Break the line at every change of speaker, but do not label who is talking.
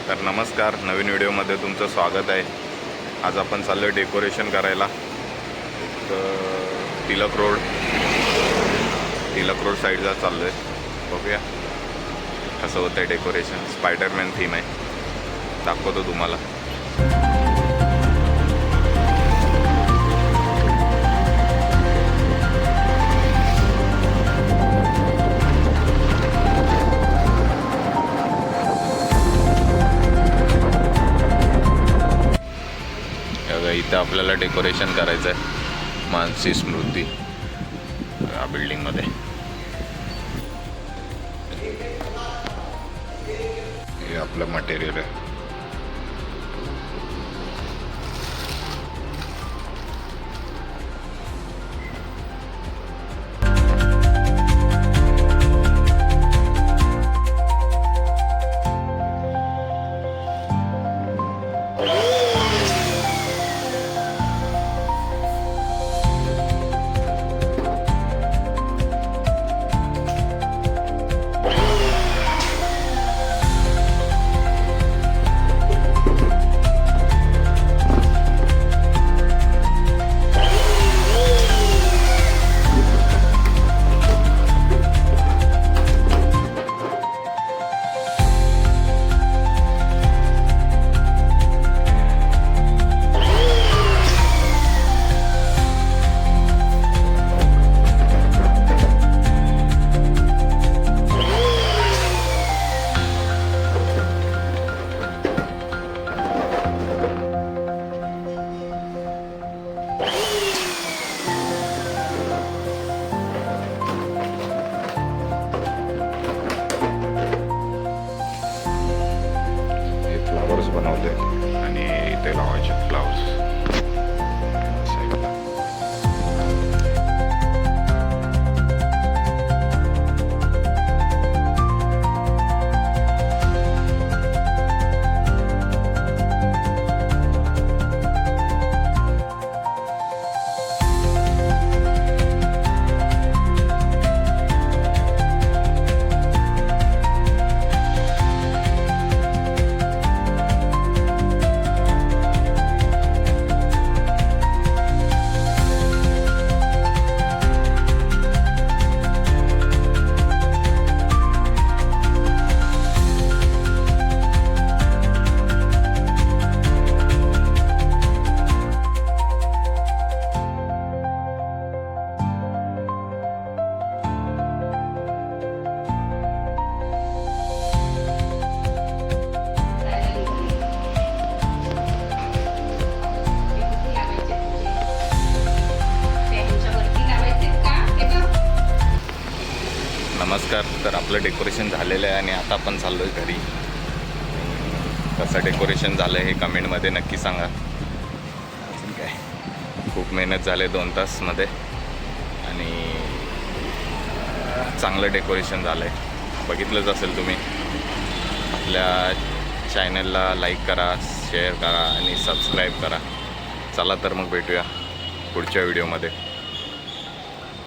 तर नमस्कार, नवीन व्हिडिओमध्ये तुमचं स्वागत आहे। आज आपण चाललो डेकोरेशन करायला तिलक रोड साईडला चाललो आहे। बघूया कसं होतं आहे डेकोरेशन। स्पायडरमॅन थीम आहे, दाखवतो तुम्हाला। इथं आपल्याला डेकोरेशन करायचं आहे मानसी स्मृती या बिल्डिंगमध्ये। हे आपलं मटेरियल आहे। बनवले आणि इथे लावायचे फ्लावर्स साईडला। नमस्कार। तर आपलं डेकोरेशन झालेलं आहे आणि आता आपण चाललो आहे घरी। कसं डेकोरेशन झालं हे कमेंटमध्ये नक्की सांगा। अजून काय, खूप मेहनत झाले 2 तासमध्ये आणि चांगलं डेकोरेशन झालं आहे। बघितलंच असेल तुम्ही। आपल्या चॅनलला लाईक करा, शेअर करा आणि सबस्क्राईब करा। चला तर मग भेटूया पुढच्या व्हिडिओमध्ये।